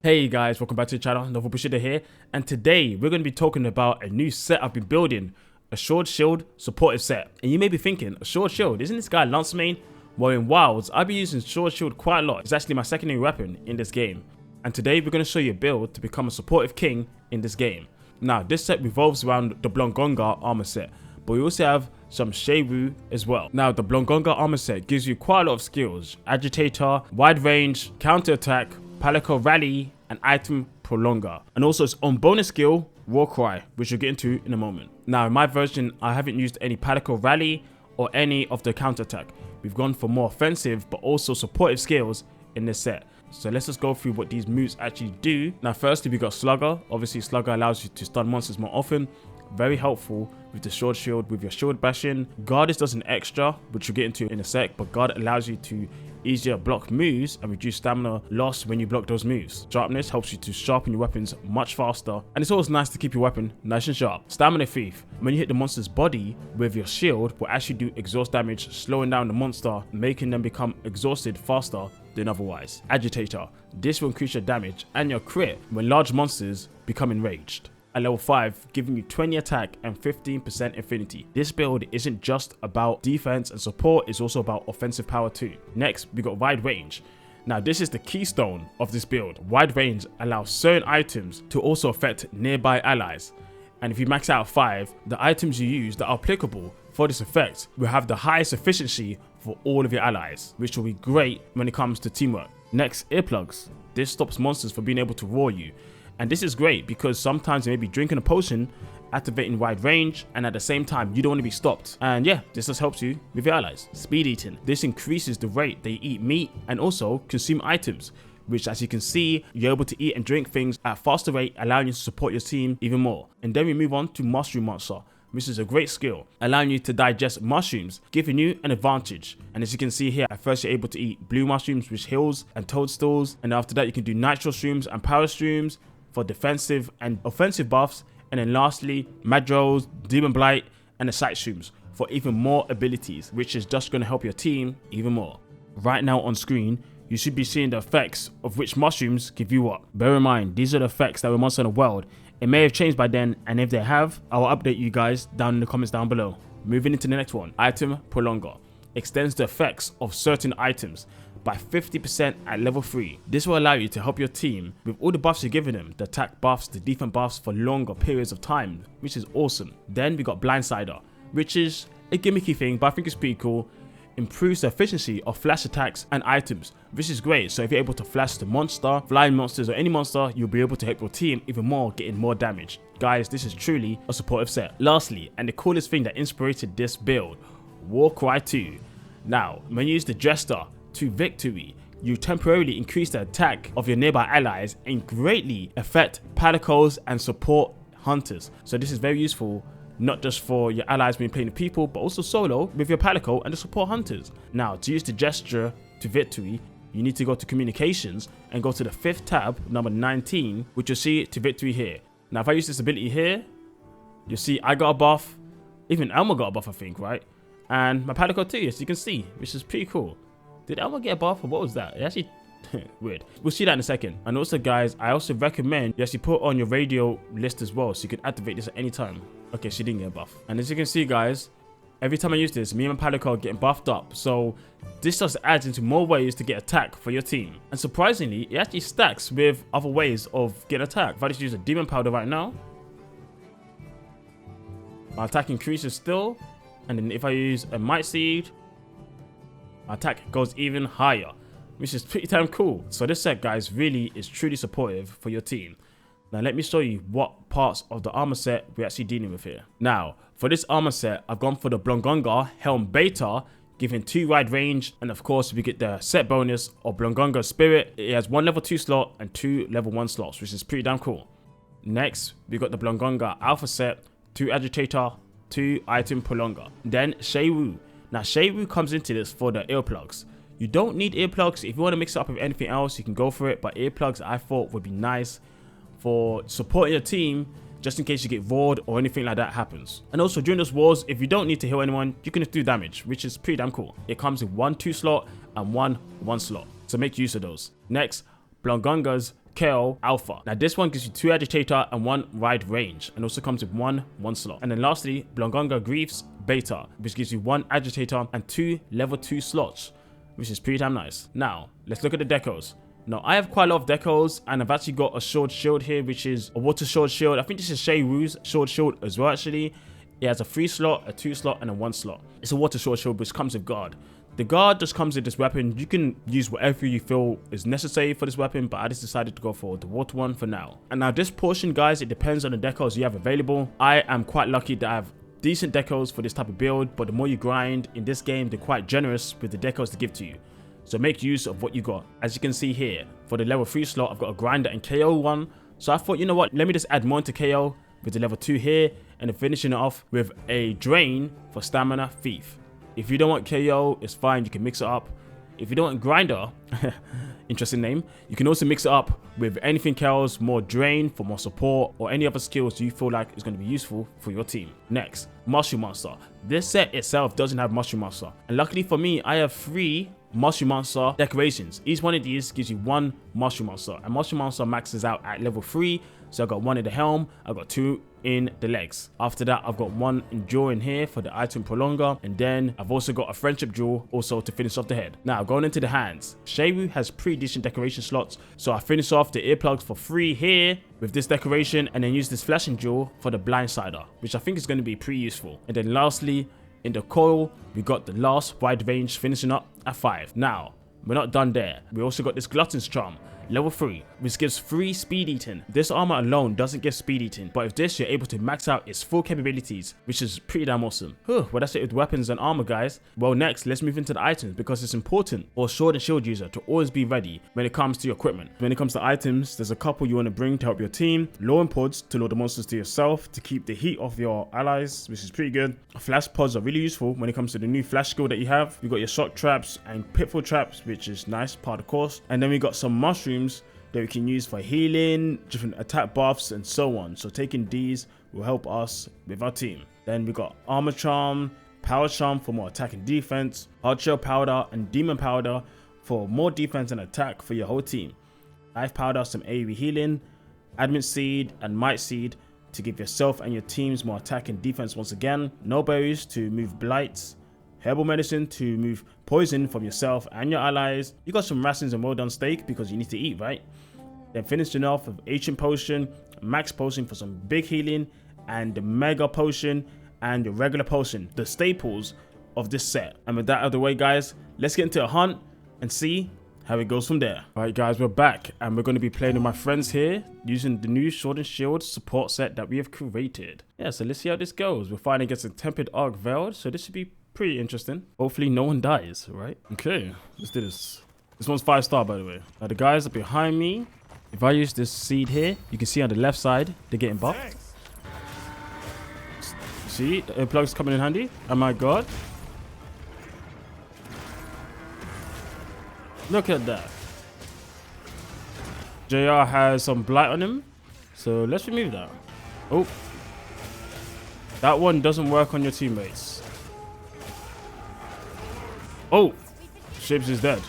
Hey guys, welcome back to the channel. Novel Bushida here, and today we're going to be talking about a new set I've been building, a Sword Shield supportive set. And you may be thinking, a Sword Shield, isn't this guy Lance main? Well, in Wilds, I've been using Sword Shield quite a lot. It's actually my secondary weapon in this game. And today we're going to show you a build to become a supportive king in this game. Now, this set revolves around the Blongonga armor set, but we also have some Shaywu as well. Now, the Blongonga armor set gives you quite a lot of skills: Agitator, Wide Range, Counter Attack, Palico Rally, and Item Prolonger, and also its own bonus skill, War Cry, which we'll get into in a moment. Now, in my version, I haven't used any Palico Rally or any of the counter attack. We've gone for more offensive but also supportive skills in this set. So let's just go through what these moves actually do. Now, firstly, we got Slugger. Obviously, Slugger allows you to stun monsters more often. Very helpful with the Sword Shield, with your shield bashing. Guardus does an extra, which we'll get into in a sec, but Guard allows you to easier block moves and reduce stamina loss when you block those moves. Sharpness helps you to sharpen your weapons much faster, and it's always nice to keep your weapon nice and sharp. Stamina Thief, when you hit the monster's body with your shield, will actually do exhaust damage, slowing down the monster, making them become exhausted faster than otherwise. Agitator, this will increase your damage and your crit when large monsters become enraged. At level 5, giving you 20 attack and 15% affinity. This build isn't just about defense and support, it's also about offensive power too. Next, we got Wide Range. Now, this is the keystone of this build. Wide Range allows certain items to also affect nearby allies. And if you max out 5, the items you use that are applicable for this effect will have the highest efficiency for all of your allies, which will be great when it comes to teamwork. Next, Earplugs. This stops monsters from being able to roar you. And this is great because sometimes you may be drinking a potion, activating Wide Range, and at the same time you don't want to be stopped. And yeah, this just helps you with your allies. Speed Eating. This increases the rate they eat meat and also consume items, which, as you can see, you're able to eat and drink things at a faster rate, allowing you to support your team even more. And then we move on to Mushroom Monster, which is a great skill, allowing you to digest mushrooms, giving you an advantage. And as you can see here, at first you're able to eat blue mushrooms, which heals, and toadstools, and after that you can do nitro shrooms and power shrooms for defensive and offensive buffs, and then lastly, Madrose, Demon Blight, and the Sight Shrooms for even more abilities, which is just going to help your team even more. Right now on screen, you should be seeing the effects of which mushrooms give you what. Bear in mind, these are the effects that were Monster in the World. It may have changed by then, and if they have, I will update you guys down in the comments down below. Moving into the next one, Item Prolonger. Extends the effects of certain items by 50% at level 3. This will allow you to help your team with all the buffs you're giving them, the attack buffs, the defense buffs for longer periods of time, which is awesome. Then we got Blindsider, which is a gimmicky thing, but I think it's pretty cool. Improves the efficiency of flash attacks and items, which is great. So if you're able to flash the monster, flying monsters, or any monster, you'll be able to help your team even more, getting more damage. Guys, this is truly a supportive set. Lastly, and the coolest thing that inspired this build, War Cry 2. Now, when you use the Jester to victory, you temporarily increase the attack of your nearby allies and greatly affect Palicos and support hunters. So this is very useful, not just for your allies when you're playing the people, but also solo with your Palico and the support hunters. Now, to use the gesture to victory, you need to go to communications and go to the 5th tab, number 19, which you'll see to victory here. Now, if I use this ability here, you'll see I got a buff, even Elmo got a buff, I think, right? And my Palico too, as you can see, which is pretty cool. Did Elmo get a buff or what was that? It actually weird. We'll see that in a second. And also, guys, I also recommend you actually put on your radio list as well, so you can activate this at any time. Okay, she didn't get a buff. And as you can see, guys, every time I use this, me and my Palico are getting buffed up. So this just adds into more ways to get attack for your team. And surprisingly, it actually stacks with other ways of getting attack. If I just use a Demon Powder right now, my attack increases still. And then if I use a Might Seed, my attack goes even higher, which is pretty damn cool. So this set, guys, really is truly supportive for your team. Now let me show you what parts of the armor set we're actually dealing with here. Now, for this armor set, I've gone for the Blongonga Helm Beta, giving 2 Wide Range, and of course we get the set bonus of Blongonga Spirit. It has 1 level 2 slot and 2 level 1 slots, which is pretty damn cool. Next, we got the Blongonga Alpha set, 2 Agitator, 2 Item Prolonger. Then Shaywu. Now, Shaywu comes into this for the earplugs. You don't need earplugs. If you want to mix it up with anything else, you can go for it. But earplugs, I thought, would be nice for supporting your team, just in case you get roared or anything like that happens. And also, during those wars, if you don't need to heal anyone, you can just do damage, which is pretty damn cool. It comes with 1 2 slot and 1 1 slot, so make use of those. Next, Blongonga's KO Alpha. Now this one gives you 2 agitator and 1 wide range, and also comes with one slot. And then lastly, Blongonga Griefs Beta, which gives you 1 agitator and 2 level 2 slots, which is pretty damn nice. Now let's look at the decos. Now I have quite a lot of decos, and I've actually got a sword shield here, which is a water sword shield. I think this is Shay Wu's sword shield as well actually. It has a 3 slot, a 2 slot, and a 1 slot. It's a water sword shield which comes with guard. The guard just comes with this weapon. You can use whatever you feel is necessary for this weapon, but I just decided to go for the water one for now. And now this portion, guys, it depends on the decos you have available. I am quite lucky that I have decent decos for this type of build, but the more you grind in this game, they're quite generous with the decos to give to you. So make use of what you got. As you can see here, for the level 3 slot, I've got a grinder and KO one. So I thought, you know what, let me just add more into KO with the level 2 here, and then finishing it off with a drain for stamina thief. If you don't want KO, it's fine, you can mix it up. If you don't want grinder, interesting name, you can also mix it up with anything else, more drain for more support, or any other skills you feel like is going to be useful for your team. Next, Mushroom Monster. This set itself doesn't have Mushroom Monster, and luckily for me, I have 3 Mushroom Monster decorations. Each one of these gives you 1 Mushroom Monster, and Mushroom Monster maxes out at level 3. So I got 1 in the helm, I got 2 in the legs. After that, I've got 1 Endure in here for the item prolonger, and then I've also got a friendship jewel also to finish off the head. Now going into the hands, Shay Wu has pretty decent decoration slots, so I finish off the earplugs for free here with this decoration, and then use this flashing jewel for the blindsider, which I think is going to be pretty useful. And then lastly, in the coil, we got the last wide range finishing up at 5. Now we're not done there. We also got this Glutton's Charm, level 3, which gives 3 speed eating. This armor alone doesn't give speed eating, but with this you're able to max out its full capabilities, which is pretty damn awesome. Well, that's it with weapons and armor, guys. Well, next let's move into the items, because it's important for a sword and shield user to always be ready when it comes to your equipment. When it comes to items, there's a couple you want to bring to help your team. Lowering pods to lure the monsters to yourself to keep the heat off your allies, which is pretty good. Flash pods are really useful when it comes to the new flash skill that you have. You got your shock traps and pitfall traps, which is nice, part of the course. And then we got some mushrooms that we can use for healing, different attack buffs, and so on. So taking these will help us with our team. Then we got Armor Charm, Power Charm for more attack and defense, Hard Shell Powder, and Demon Powder for more defense and attack for your whole team. Life Powder, some AoE healing, Adamant Seed, and Might Seed to give yourself and your teams more attack and defense once again. No Berries to move blights, Herbal Medicine to move poison from yourself and your allies. You got some rations and well done steak because you need to eat, right? Then finishing off with Ancient Potion, Max Potion for some big healing, and the Mega Potion and the regular potion, the staples of this set. And with that out of the way, guys, let's get into a hunt and see how it goes from there. All right, guys, we're back, and we're going to be playing with my friends here using the new Sword and Shield support set that we have created. Yeah, so let's see how this goes. We're fighting against a Tempered Arc Veiled, so this should be pretty interesting. Hopefully no one dies, right? Okay, let's do this. This one's 5-star, by the way. Now the guys are behind me. If I use this seed here, you can see on the left side, they're getting buffed. See, the earplugs coming in handy. Oh my god. Look at that. JR has some blight on him, so let's remove that. Oh. That one doesn't work on your teammates. Oh. Shapes is dead.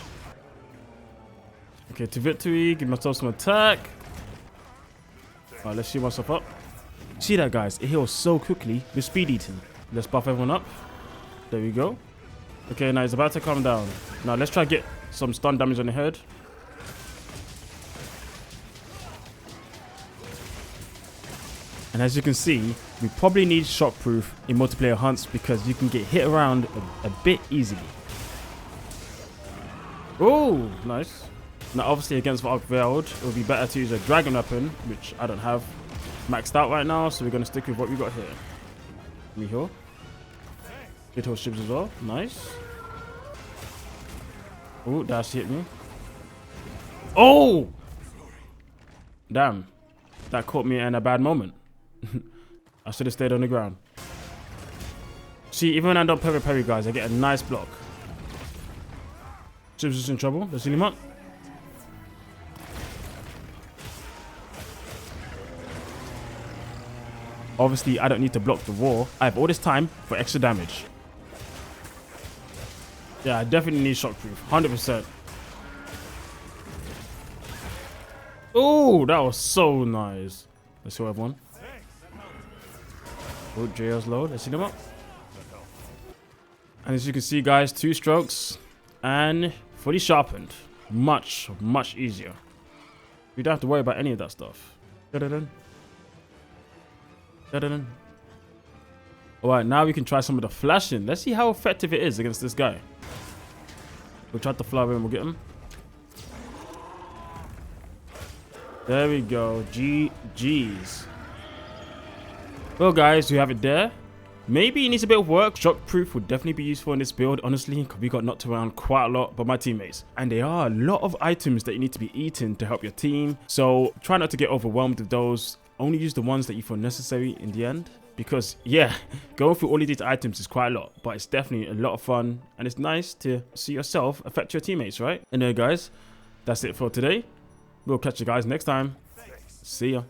Okay, to victory, give myself some attack. Alright, let's shoot myself up. See that, guys? It heals so quickly with speed eating. Let's buff everyone up. There we go. Okay, now it's about to calm down. Now let's try to get some stun damage on the head. And as you can see, we probably need shockproof in multiplayer hunts because you can get hit around a bit easily. Oh, nice. Now obviously against Arc Veiled, it would be better to use a dragon weapon, which I don't have maxed out right now, so we're going to stick with what we got here. Let me heal. Good heal ships as well. Nice. Oh, that hit me. Oh! Damn. That caught me in a bad moment. I should have stayed on the ground. See, even when I don't parry, guys, I get a nice block. Ships is in trouble. Let's heal him up. Obviously, I don't need to block the wall. I have all this time for extra damage. Yeah, I definitely need shockproof. 100%. Oh, that was so nice. Let's show everyone. Oh, JL's low. Let's see them up. And as you can see, guys, 2 strokes and fully sharpened. Much, much easier. You don't have to worry about any of that stuff. Da-da-dun. Da-da-dun. Alright, now we can try some of the flashing. Let's see how effective it is against this guy. We'll try to fly away and we'll get him. There we go. GG's. Well, guys, you have it there. Maybe it needs a bit of work. Shockproof would definitely be useful in this build, honestly, because we got knocked around quite a lot by my teammates. And there are a lot of items that you need to be eating to help your team. So try not to get overwhelmed with those. Only use the ones that you feel necessary in the end. Because, yeah, going through all of these items is quite a lot. But it's definitely a lot of fun. And it's nice to see yourself affect your teammates, right? Anyway, guys, that's it for today. We'll catch you guys next time. See ya.